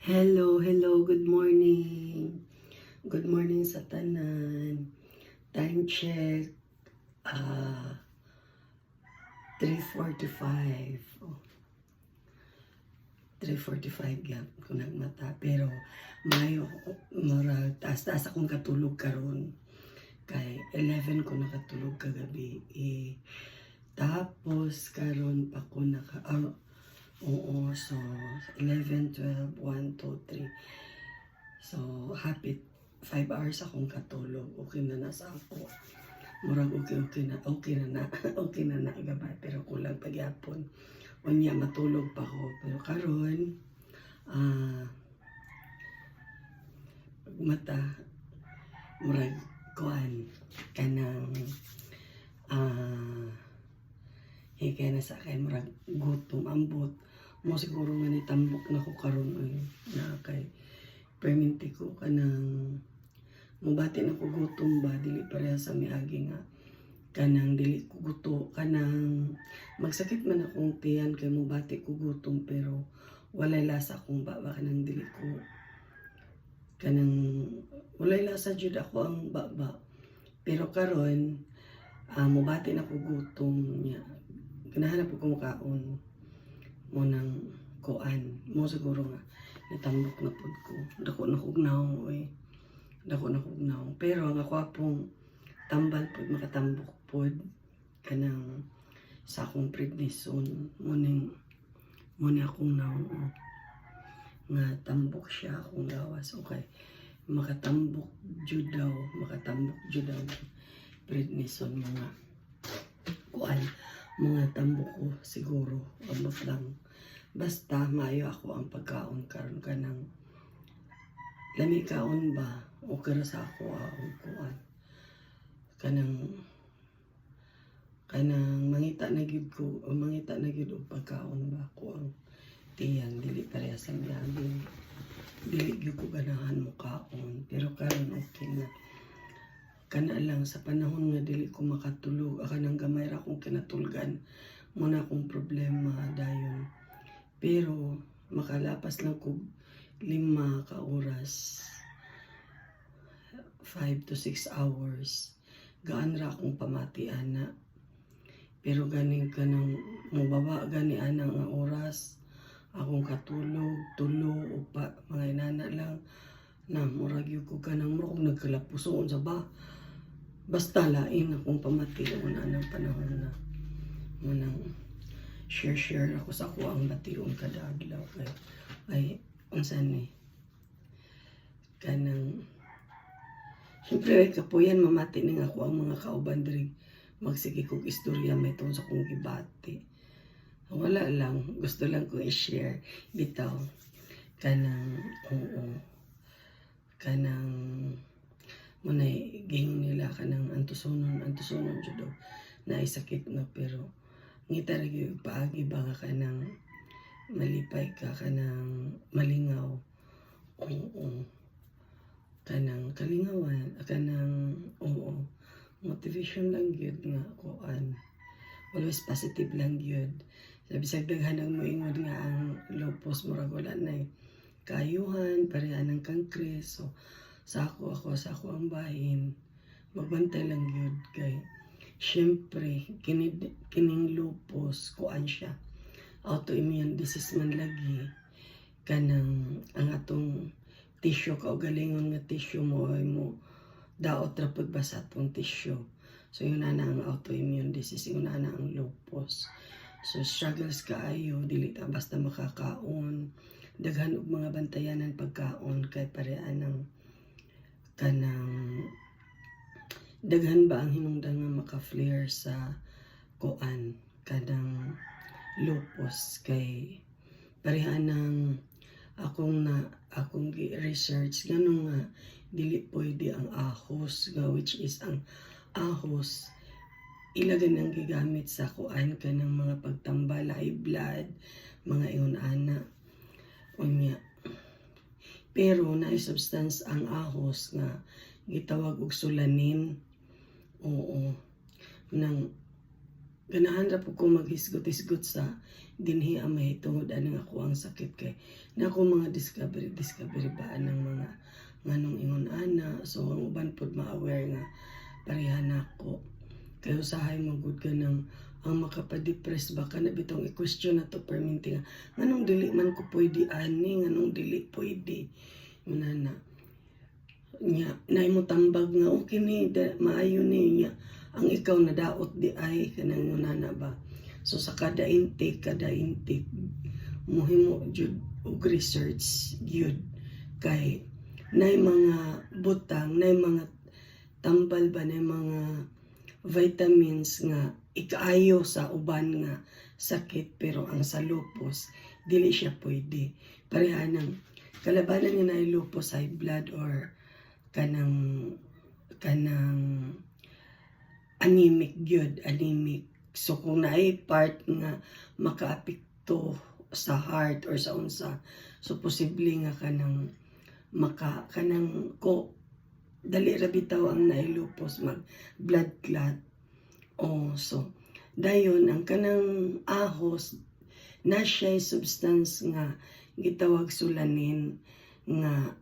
Hello, hello, good morning. Good morning sa tanan. Time check, 3:45. Oh, 3:45 gyud ko nagmata. Pero mayo, murag taas-taas akong katulog karon. Kay 11 ko nakatulog kagabi. Tapos karon pa ko oo, so 11, 12, 1, 2, 3. So, happy 5 hours akong katulog. Okay na sa ako. Murag okay na okay na gabay. Pero kulang pagyapon. Unya, matulog pa ko. Pero karon mata, murag, kuan, kanang, higay na sa akin, murag, gutom, ambot. Mo siguro nga nitambok na ko karon na kay perminti ko kanang mubati na ko gutom ba dili pareha sa miagi nga kanang dili ko guto kanang magsakit man akong tiyan kay mubati ko gutom pero walay lasa akong baba kanang dili ko kanang walay lasa jud ako ang baba pero karon mubati na ko gutom niya ganahanap ko kaon mo nang kuan mo siguro nga natambok na pud ko dako na kog naong dako na kog naong pero ang ako apong tambal pud makatambok pud kanang sa akong prednison mo ni akong naong nga tambok siya akong gawas okay makatambok jud daw prednison mga kuan mga tambok ko siguro abot lang basta maayo ako ang pagkaon karon kanang lami kaon ba o kara sa ako ang kuan kanang mangita na gyud ko o mangita na gyud og pagkaon ba ko ang tiyan dili pareha sa miyagi dili gyud ko ganahan mo kaon pero karon okay na kana lang sa panahon nga dili ko makatulog kanang gamay ra akong kinatulgan muna akong problema dayon pero makalapas lang ko 5 ka oras 5 to 6 hours gaan ra akong pamatian na pero ganing kanang mababa gani anang nga oras akong katulog tulo o pa mga inana lang na murag yung ko kanang murag nagkalapusoon sa ba basta lain akong pamatiyon anang panahon na munang share ako sa ako ang batiyon kada adlaw ay unsa ni kanang siyempre kapuyan mamati ning ako ang mga kauban diri magsige kog istorya may tungod sa kong gibati wala lang gusto lang ko i-share bitaw kanang oo kanang munay ging nila kanang antusonon jud na isakit na pero ngita ra gyud paagi ba ka kanang malipay ka kanang malingaw oo kanang kalingawan kanang oo motivation lang gyud nga kuan always positive lang gyud sa bisag daghan ang moingon nga ang lupus murag wala na kaayuhan pareha ng kankres so sa ako ang bahin magbantay lang gyud kay syempre kining lupus kuan siya autoimmune disease man lagi kanang ang atong tissue kaugalingon nga tissue mo ay mo daot ra pud ba sa atong tissue so yun na ang autoimmune disease yun na ang lupus so struggles kaayo dili ta basta makakaon daghan og mga bantayanan pagkaon kay pareha ng kanang daghan ba ang hinungdan nga maka-flare sa kuan kanang lupus kay pareha ng akong research ganun nga dili pwede ang ahos nga which is ang ahos ilagan ang gigamit sa kuan kanang mga pagtambal high blood mga iyon ana unya pero naay substance ang ahos nga gitawag og solanin oo nang ganahan ra po ko maghisgot-hisgot sa dinhi amay tungod ani nga ako ang sakit kay na ako mga discovery ba ng mga nganong ingon ana. So ang uban pod ma-aware nga pareha nako kay usahay mo gud ka ng ang makapadepress ba kana bitong i-question na to perminti nga nganong dili man ko pwede ani nganong dili pwede manana nya nay mo tambag nga okay ni maayo ni nya ang ikaw nadaot di ay kanang nana ba. So sa kada intake muhimo jud og research gyud kay nay mga butang nay mga tambal ba nay mga vitamins nga ikaayo sa uban nga sakit pero ang sa lupus dili siya pwede. Pareha ng kalabanan nga na lupus high blood or kanang anemic gyud anemic. So kung naay part nga makaapekto sa heart or sa unsa so posible nga kanang dali ra bitaw ang naay lupus mag blood clot. So dayon ang kanang ahos na siya'y substance nga gitawag sulanin nga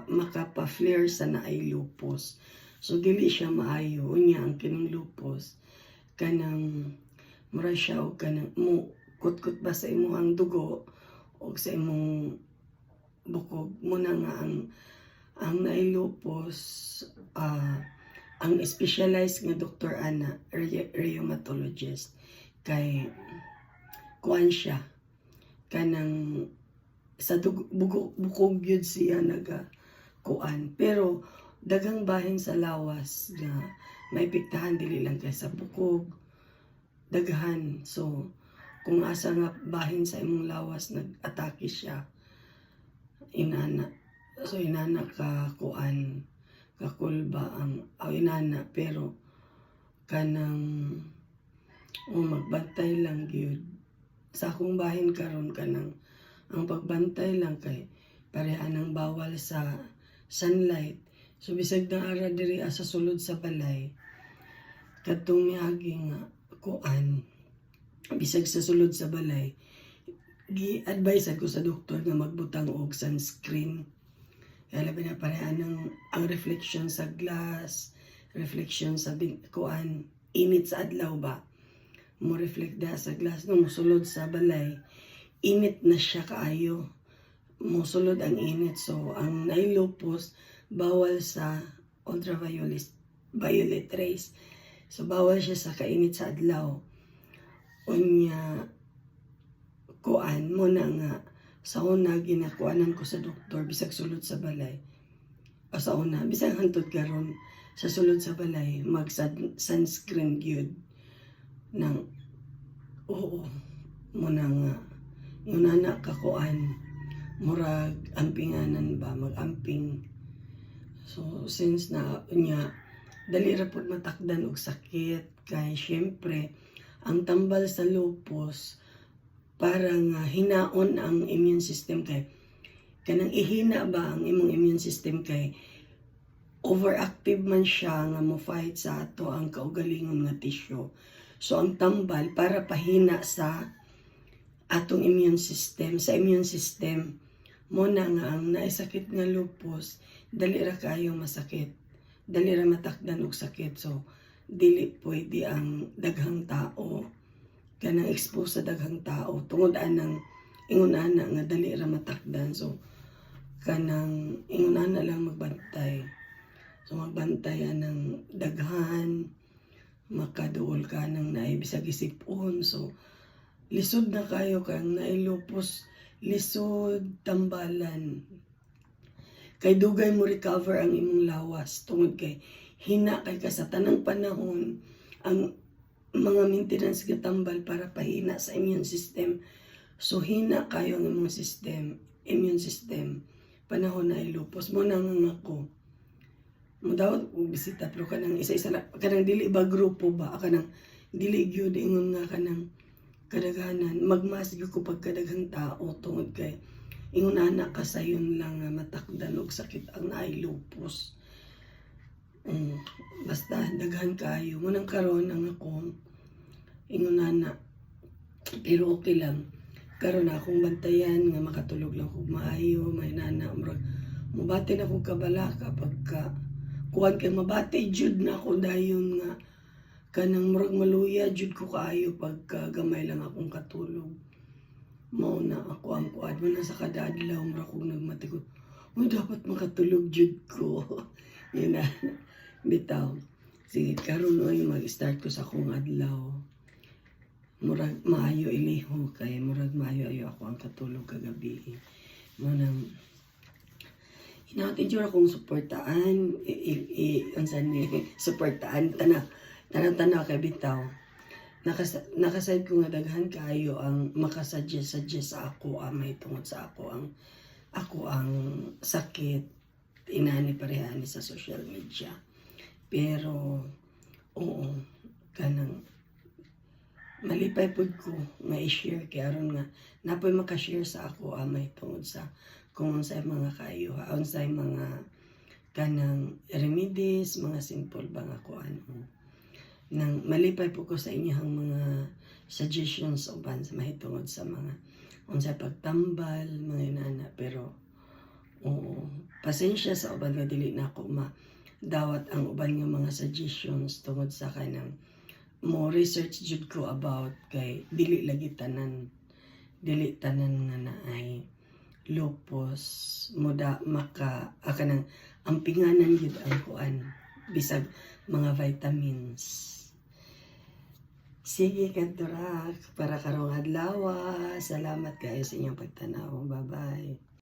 makapa-flare sa naay lupus. So dili siya maayo unya ang kining lupus kanang mura siya og kanang mo kutkut ba sa imong dugo o sa imong bukog mo na nga ang naay lupus ang specialized nga doktor ana rheumatologist kay kuan siya kanang sa bukog gyud siya naga kuan pero dagang bahin sa lawas nga may piktahan dili lang kay sa bukog daghan. So kung asa nga bahin sa imong lawas nag-atake siya inana ka kuan kakulba ang inana pero kanang magbantay lang gyud sa akong bahin karon kanang ang pagbantay lang kay pareha nang bawal sa sunlight. So bisag na ara diri sa sulod sa balay kadtong miagi nga kuan bisag sa sulod sa balay gi-advise ako sa doktor nga magbutang og sunscreen. Kaya labi na pareha ng ang reflection sa glass, reflection sa kuan, init sa adlaw ba. Mo reflect da sa glass no mosulod sa balay. Init na siya kaayo. Mosulod ang init. So ang naay lupus bawal sa violet rays. So bawal siya sa kainit sa adlaw. Unya kuan mo na nga sa una ginakuanan ko sa doktor bisag sulod sa balay. O sa una bisag hantod karon sa sulod sa balay mag sunscreen gyud nang mo na nga yun na kakuan murag ampinganan ba mag-amping. So since na unya dali ra pud matakdan og sakit kay syempre ang tambal sa lupus parang hinaon ang immune system kay kanang ihina ba ang imong immune system kay overactive man siya nga mo fight sa ato ang kaugalingon nga tissue. So ang tambal para pahina sa atong immune system mo na nga ang naisakit nga lupus dali ra kayo masakit dali ra matakdan og sakit. So dili pwede ang daghang tao kanang expose sa daghang tao tungod anang ingon ana nga dali ra matakdan. So kanang ingon ana lang magbantay. So magbantay anang daghan makaduol ka nang naay bisag isipon. So lisod na kayo kang naay lupus lisod tambalan kay dugay mo recover ang imong lawas tungod kay hina kay ka sa tanang panahon ang mga maintenance nga tambal para pahina sa immune system. So hina kayo ang imong immune system panahon na ay lupus mo nang ako mo daw bisita pero kanang isa-isa kanang dili ba grupo ba kanang dili gyud ingon nga kanang kadaghanan magmas gyud ko pagkadaghang tao tungod kay ingon ana kasayon lang nga matakdan og sakit ang naay lupus. Basta daghan kayo mo nang karon ang ako ingon na. Pero okay lang. Karon na akong bantayan nga makatulog lang kog maayo, may nana murag mubati na kog kabalaka pagka kuwan kay mabati jud na ako dayon nga kanang murag maluya jud ko kaayo pagka gamay lang akong katulog. Mao na ako ang kuan mo na sa kada adlaw murag kog nagmatikot. Uy, dapat makatulog jud ko. Yun na. Bitaw. Sige, karon oy mag-start ko sa akong adlaw. Murag maayo iliho kay murag maayo-ayo ako ang katulog kagabi. Mo nang hinaot jud akong suportaan unsa ni suportaan tanaw kay bitaw. Nakaside ko nga daghan kaayo ang makasuggest sa ako may tungod sa ako ang sakit inani parehani sa social media. Pero oo kanang malipay pud ko nga i-share kay aron nga napoy maka-share sa ako may tungod sa kung unsay mga kaayo unsay mga kanang remedies mga simple ba nga kuan nang malipay po ko sa inyong mga suggestions uban sa mahitungod sa mga unsay pagtambal mga inana pero oo pasensya sa uban nga dili na ako dawat ang uban nga mga suggestions tungod sa kanang mo research jud ko about kay dili tanan nga naay lupus muda maka kanang ampinganan jud ang kuan bisag mga vitamins. Sige kadto ra para karong adlaw. Salamat kayo sa inyong pagtanaw. Bye bye.